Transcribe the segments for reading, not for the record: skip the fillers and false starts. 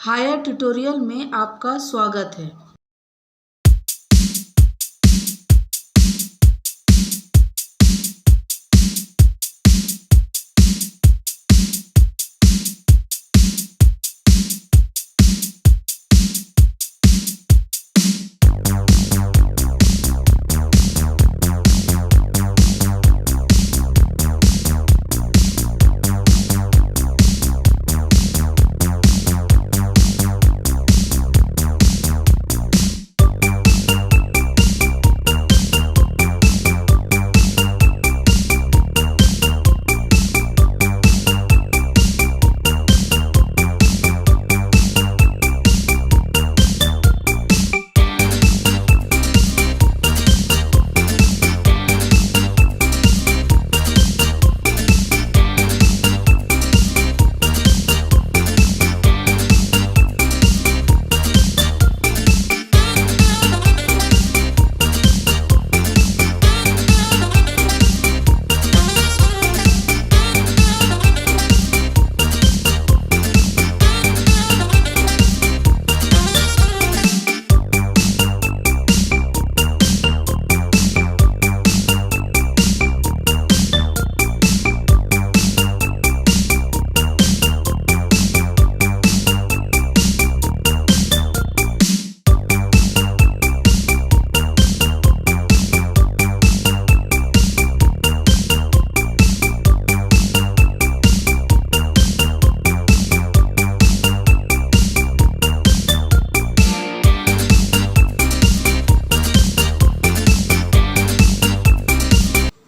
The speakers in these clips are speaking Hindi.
हायर ट्यूटोरियल में आपका स्वागत है।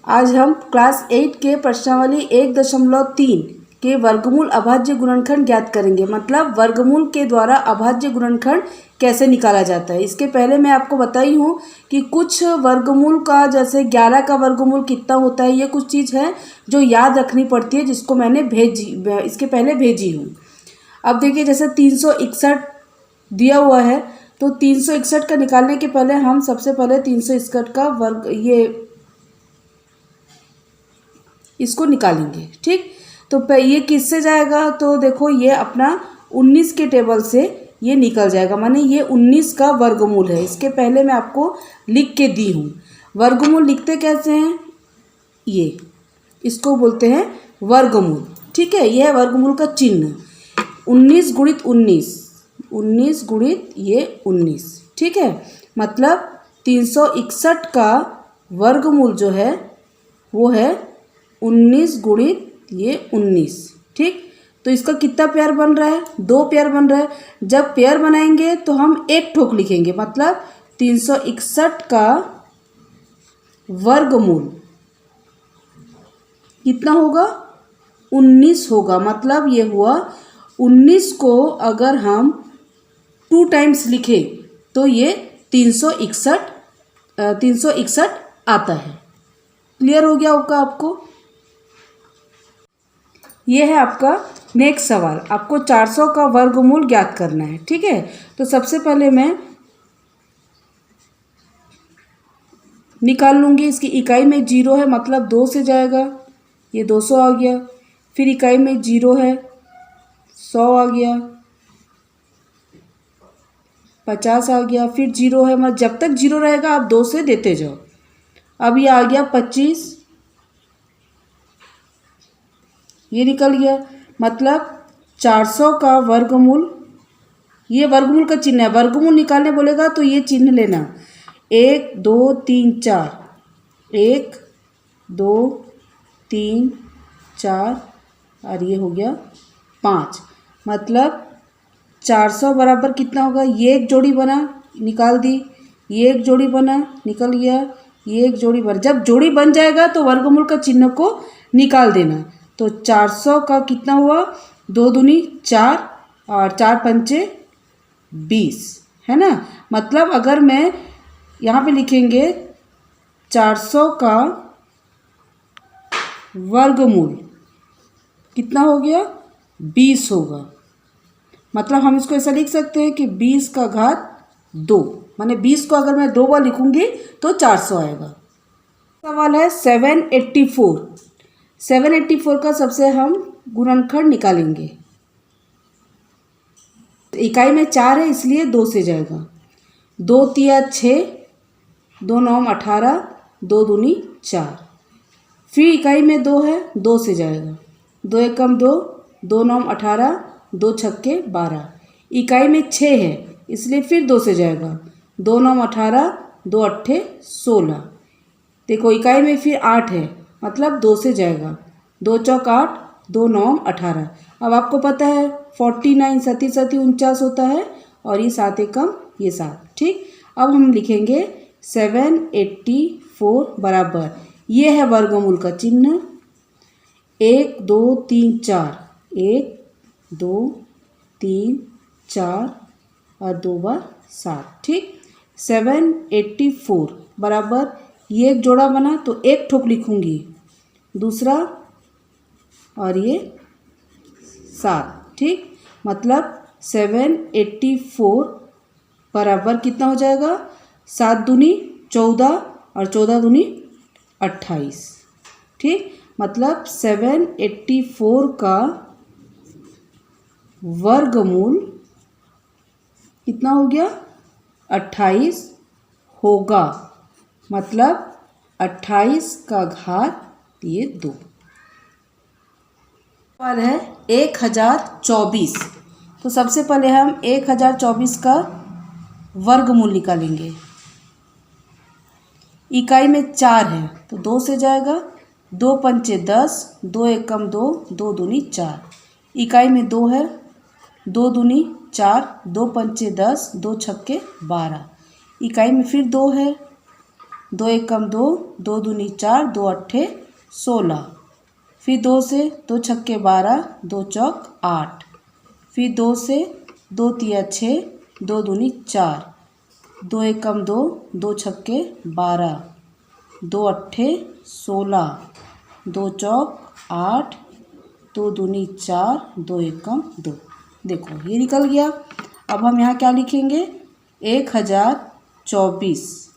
आज हम क्लास 8 के प्रश्नावली 1.3 के वर्गमूल अभाज्य गुणनखंड ज्ञात करेंगे। मतलब वर्गमूल के द्वारा अभाज्य गुणनखंड कैसे निकाला जाता है। इसके पहले मैं आपको बताई हूँ कि कुछ वर्गमूल का, जैसे 11 का वर्गमूल कितना होता है, ये कुछ चीज़ है जो याद रखनी पड़ती है, जिसको मैंने इसके पहले भेजी हूँ। अब देखिए, जैसे 361 दिया हुआ है, तो 361 का निकालने के पहले हम सबसे पहले 361 का वर्ग इसको निकालेंगे। ठीक, तो ये किससे जाएगा, तो देखो ये अपना 19 के टेबल से ये निकल जाएगा, माने ये 19 का वर्गमूल है। इसके पहले मैं आपको लिख के दी हूँ। वर्गमूल लिखते कैसे हैं, ये इसको बोलते हैं वर्गमूल। ठीक है, यह है वर्गमूल का चिन्ह। 19 गुणित 19, 19 गुणित ये 19। ठीक है, मतलब 361 का वर्गमूल जो है वो है 19 गुणित ये 19। ठीक, तो इसका कितना पेयर बन रहा है, 2 पेयर बन रहा है। जब पेयर बनाएंगे तो हम एक ठोक लिखेंगे, मतलब 361 का वर्गमूल कितना होगा, 19 होगा। मतलब ये हुआ 19 को अगर हम 2 टाइम्स लिखें तो ये 361 आता है। क्लियर हो गया होगा आपको। ये है आपका नेक्स्ट सवाल, आपको 400 का वर्गमूल ज्ञात करना है। ठीक है, तो सबसे पहले मैं निकाल लूँगी। इसकी इकाई में 0 है, मतलब 2 से जाएगा, ये 200 आ गया। फिर इकाई में 0 है, 100 आ गया, 50 आ गया। फिर 0 है, मतलब जब तक 0 रहेगा आप 2 से देते जाओ। अब ये आ गया 25, ये निकल गया। मतलब 400 का वर्गमूल, ये वर्गमूल का चिन्ह है। वर्गमूल निकालने बोलेगा तो ये चिन्ह लेना, 1 2 3 4, 1 2 3 4 और ये हो गया 5। मतलब 400 बराबर कितना होगा, ये एक जोड़ी बना, निकाल दी, ये एक जोड़ी बना, निकल गया, ये एक जोड़ी बना। जब जोड़ी बन जाएगा तो वर्गमूल का चिन्ह को निकाल देना। तो 400 का कितना हुआ, 2 दूनी 4 और 4 पंचे 20, है ना। मतलब अगर मैं यहाँ पे लिखेंगे 400 का वर्गमूल कितना हो गया, 20 होगा। मतलब हम इसको ऐसा लिख सकते हैं कि 20 का घात 2, माने 20 को अगर मैं 2 बार लिखूंगी तो 400 आएगा। सवाल है 784। 784 का सबसे हम गुणनखंड निकालेंगे। इकाई में 4 है इसलिए 2 से जाएगा। 2 तिया 6, 2 9 18, 2 दूनी 4। फिर इकाई में 2 है, 2 से जाएगा। 2 एकम 2, 2 9 18, 2 छक्के 12। इकाई में 6 है इसलिए फिर 2 से जाएगा। 2 9 18, 2 अट्ठे 16। देखो इकाई में फिर 8 है मतलब 2 से जाएगा। 2 चौक 8, 2 9 18। अब आपको पता है 49 सती 49 होता है और ये 7 एकम ये 7। ठीक, अब हम लिखेंगे 784 बराबर, ये है वर्गमूल का चिन्ह। 1 2 3 4, 1 2 3 4 और 2 बार 7। ठीक, 784 बराबर, ये एक जोड़ा बना तो एक ठोक लिखूंगी, दूसरा और ये 7। ठीक, मतलब 784 बराबर कितना हो जाएगा? 7 दूनी 14 और 14 दूनी 28। ठीक, मतलब 784 का वर्गमूल कितना हो गया? 28 होगा। मतलब 28 का घात ये 2 पर है 1024। तो सबसे पहले हम 1024 का वर्गमूल निकालेंगे। इकाई में 4 है तो 2 से जाएगा। 2 पंचे 10, 2 एकम 2, 2 दूनी 4। इकाई में 2 है, 2 दूनी 4, 2 पंचे 10, 2 छक्के 12। इकाई में फिर 2 है, 2 एकम 2, 2 दूनी 4, 2 अट्ठे 16। फिर 2 से 2 छक्के 12, 2 चौक 8। फिर 2 से 2 तिया 6, 2 दूनी 4, 2 एकम 2, 2 छक्के 12, 2 अट्ठे 16, 2 चौक 8, 2 दूनी 4, 2 एकम 2। देखो ये निकल गया। अब हम यहाँ क्या लिखेंगे? 1024।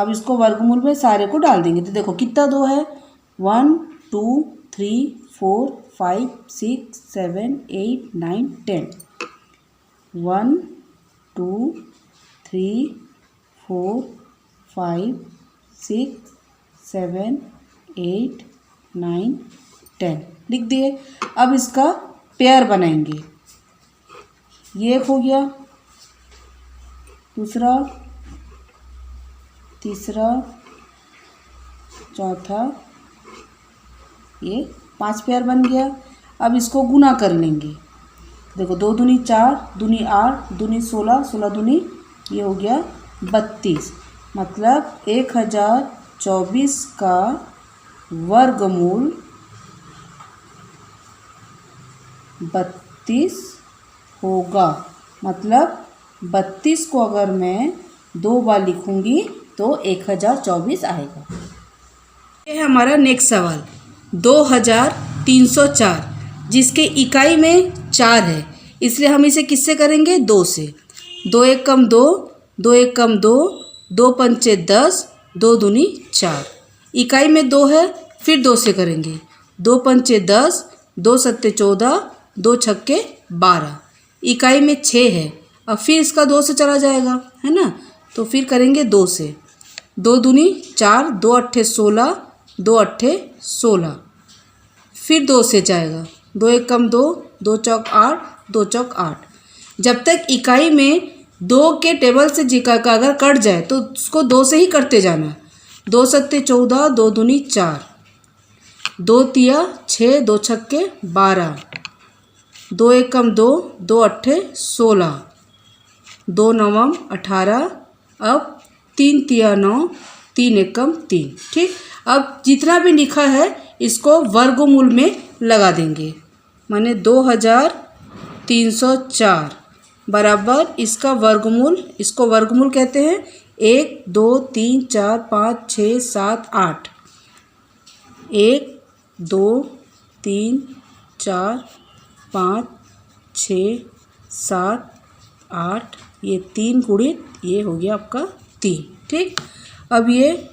अब इसको वर्गमूल में सारे को डाल देंगे तो देखो कितना 2 है। 1 2 3 4 5 6 7 8 9 10। 1 2 3 4 5 6 7 8 9 10 लिख दिए। अब इसका पेयर बनाएंगे। ये एक हो गया, दूसरा, तीसरा, चौथा, ये 5 पेयर बन गया। अब इसको गुना कर लेंगे। देखो 2 दूनी 4, दूनी 8, दूनी 16, 16 दूनी ये हो गया 32। मतलब 1024 का वर्गमूल 32 होगा। मतलब 32 को अगर मैं 2 बार लिखूंगी तो 1024 आएगा। ये है हमारा नेक्स्ट सवाल 2304, जिसके इकाई में 4 है इसलिए हम इसे किससे करेंगे? 2 से। 2 एकम 2, 2 एकम 2, 2 पंचे 10, 2 दूनी 4। इकाई में 2 है फिर 2 से करेंगे। 2 पंचे 10, 2 सत्ते 14, 2 छक्के 12। इकाई में 6 है, अब फिर इसका 2 से चला जाएगा है ना, तो फिर करेंगे 2 से। 2 दूनी 4, 2 अट्ठे 16, 2 अट्ठे 16। फिर 2 से जाएगा। 2 एकम 2, 2 चौक 8, 2 चौक 8। जब तक इकाई में 2 के टेबल से जिका का अगर कट जाए तो उसको 2 से ही करते जाना। 2 सत्ते 14, 2 दूनी 4, 2 तिया 6, 2 छक्के 12, 2 एकम 2, 2 अट्ठे 16, 2 नवम 18। अब 3 तिया 9, 3 एकम 3। ठीक, अब जितना भी लिखा है इसको वर्गमूल में लगा देंगे। माने 2304 बराबर इसका वर्गमूल, इसको वर्गमूल कहते हैं। 1 2 3 4 5 6 7 8। 1 2 3 4 5 6 7 8, ये 3 गुणित ये हो गया आपका 3। ठीक, अब ये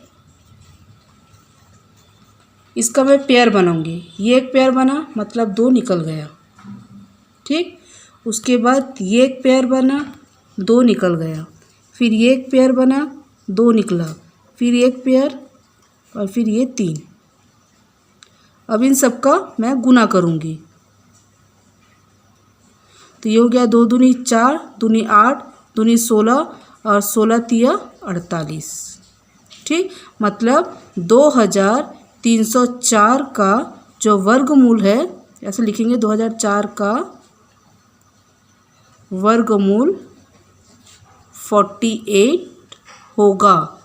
इसका मैं पेयर बनाऊंगी। ये एक पेयर बना मतलब 2 निकल गया। ठीक। ठीक। उसके बाद ये एक पेयर बना, 2 निकल गया, फिर ये एक पेयर बना, 2 निकला, फिर एक पेयर और फिर ये 3। अब इन सब का मैं गुना करूँगी। तो ये हो गया 2 दूनी 4, दूनी 8, दूनी 16 और 16 तिया 48। ठीक, मतलब 2304 का जो वर्गमूल है, ऐसे लिखेंगे 2004 का वर्गमूल 48 होगा।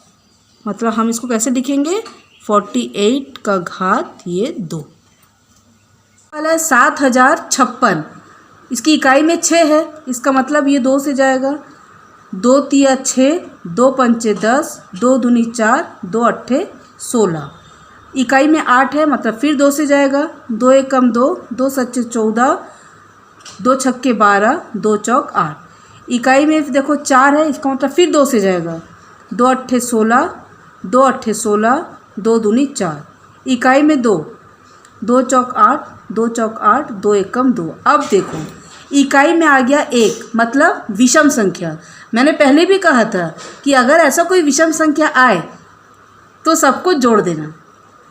मतलब हम इसको कैसे लिखेंगे, 48 का घात ये 2। वाला 7056, इसकी इकाई में 6 है, इसका मतलब ये 2 से जाएगा। 2 तिया 6, 2 पंचे 10, 2 दूनी 4, 2 अट्ठे 16। इकाई में 8 है, मतलब फिर 2 से जाएगा। 2 एकम 2, 2 सच्चे 14, 2 छक्के 12, 2 चौक 8। इकाई में देखो 4 है, इसका मतलब फिर 2 से जाएगा। 2 अट्ठे 16, 2 अट्ठे 16, 2 दूनी 4। इकाई में 2, 2 चौक 8, 2 चौक 8, 2 एकम 2। अब देखो इकाई में आ गया 1, मतलब विषम संख्या। मैंने पहले भी कहा था कि अगर ऐसा कोई विषम संख्या आए तो सबको जोड़ देना।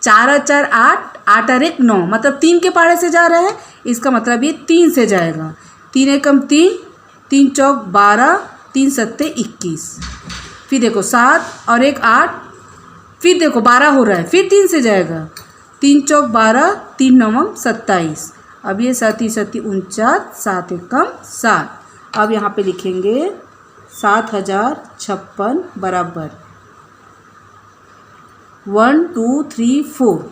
4 और 4 8, 8 और 1 9, मतलब 3 के पहाड़े से जा रहा है, इसका मतलब ये 3 से जाएगा। 3 एकम 3, 3 चौक 12, 3 सत्ते 21। फिर देखो 7 और 1 8, फिर देखो 12 हो रहा है, फिर 3 से जाएगा। 3 चौक 12, 3 नवम 27। अब ये 7 7 49, 7 एकम 7। अब यहाँ पे लिखेंगे 7056 बराबर 1 2 3 4,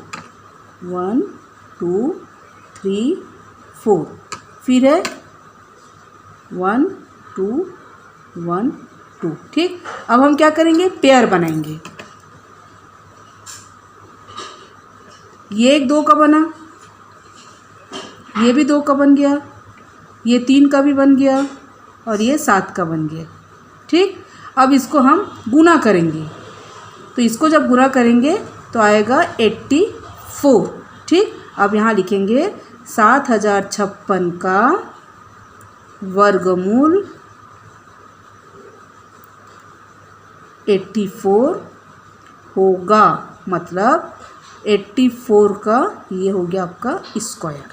1 2 3 4, फिर है 1 2 1 2। ठीक, अब हम क्या करेंगे, पेयर बनाएंगे। ये एक 2 का बना, ये भी 2 का बन गया, ये 3 का भी बन गया और ये 7 का बन गया। ठीक, अब इसको हम गुना करेंगे। तो इसको जब गुना करेंगे तो आएगा 84। ठीक, अब यहाँ लिखेंगे 7056 का वर्गमूल 84 होगा। मतलब 84 का ये हो गया आपका स्क्वायर।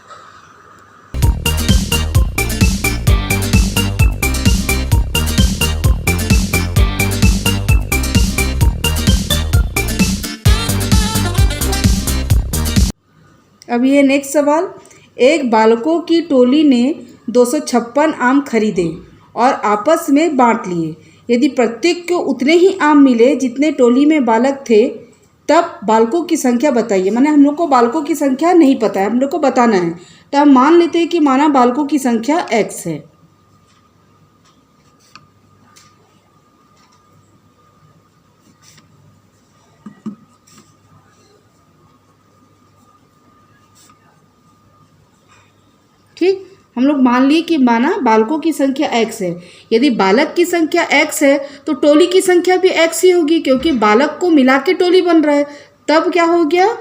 अब ये नेक्स्ट सवाल, एक बालकों की टोली ने 256 आम खरीदे और आपस में बांट लिए। यदि प्रत्येक को उतने ही आम मिले जितने टोली में बालक थे, तब बालकों की संख्या बताइए। माने हम लोग को बालकों की संख्या नहीं पता है, हम लोग को बताना है। तो हम मान लेते हैं कि माना बालकों की संख्या x है। ठीक, हम लोग मान लिए कि माना बालकों की संख्या x है। यदि बालक की संख्या x है तो टोली की संख्या भी x ही होगी, क्योंकि बालक को मिला के टोली बन रहा है। तब क्या हो गया,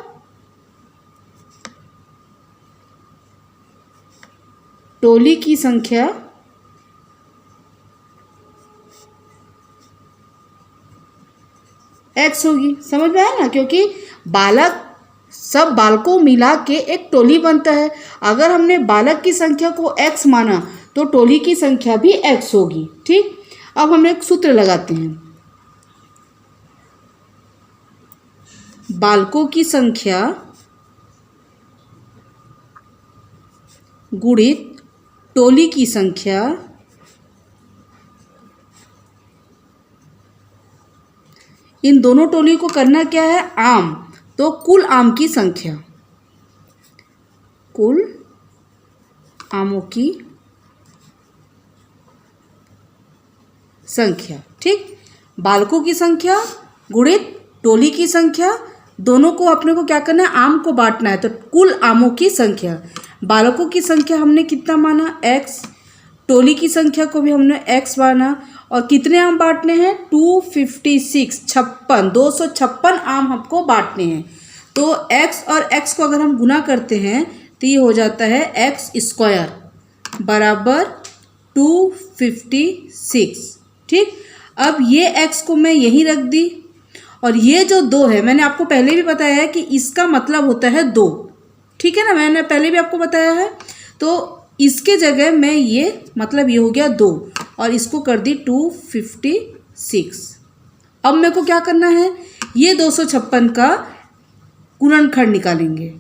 टोली की संख्या x होगी। समझ में आया ना, क्योंकि बालक सब बालकों मिला के एक टोली बनता है। अगर हमने बालक की संख्या को x माना तो टोली की संख्या भी x होगी। ठीक, अब हम एक सूत्र लगाते हैं। बालकों की संख्या गुणित टोली की संख्या इन दोनों टोली को करना क्या है, आम। तो कुल आम की संख्या, कुल आमों की संख्या। ठीक, बालकों की संख्या गुणित टोली की संख्या, दोनों को अपने को क्या करना है, आम को बांटना है। तो कुल आमों की संख्या, बालकों की संख्या हमने कितना माना, x, टोली की संख्या को भी हमने x माना। और कितने आम बांटने हैं, 256, 256 आम हमको बांटने हैं। तो x और x को अगर हम गुना करते हैं तो ये हो जाता है x स्क्वायर। बराबर 256। ठीक, अब ये x को मैं यहीं रख दी और ये जो 2 है मैंने आपको पहले भी बताया है कि इसका मतलब होता है 2। ठीक है ना, मैंने पहले भी आपको बताया है। तो इसके जगह मैं ये मतलब ये हो गया 2 और इसको कर दी 256। अब मेरे को क्या करना है, ये 256 का गुणनखंड निकालेंगे।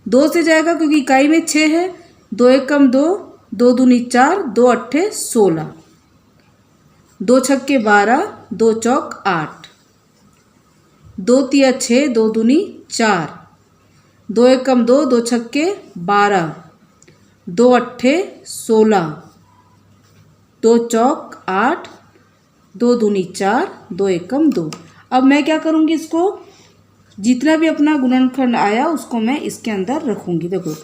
2 से जाएगा क्योंकि इकाई में 6 है, 2 एकम 2, 2 दूनी 4, 2 अट्ठे 16, 2 छक्के 12, 2 चौक 8, 2 तिया 6, 2 दूनी 4, 2 एकम 2, 2 छक्के 12, 2 अट्ठे 16, 2 चौक 8, 2 दूनी 4, 2 एकम 2। अब मैं क्या करूँगी, इसको जितना भी अपना गुणनखंड आया उसको मैं इसके अंदर रखूँगी। देखो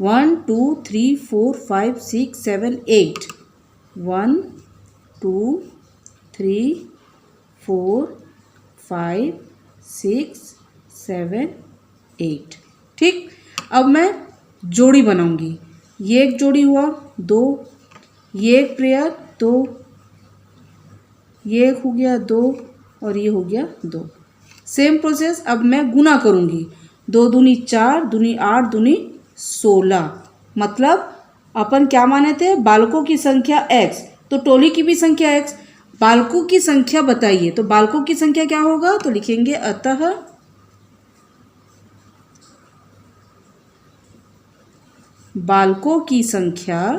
1 2 3 4 5 6 7 8, 1 2 3 4 5 6 7 8। ठीक, अब मैं जोड़ी बनाऊंगी। ये एक जोड़ी हुआ 2, ये एक पेयर 2, ये एक हो गया 2 और ये हो गया 2। सेम प्रोसेस अब मैं गुना करूंगी। 2 दूनी 4, दूनी 8, दूनी 16। मतलब अपन क्या माने थे, बालकों की संख्या x, तो टोली की भी संख्या x। बालकों की संख्या बताइए, तो बालकों की संख्या क्या होगा, तो लिखेंगे अतः बालकों की संख्या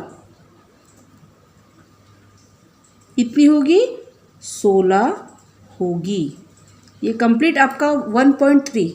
कितनी होगी, 16 होगी। ये कंप्लीट आपका 1.3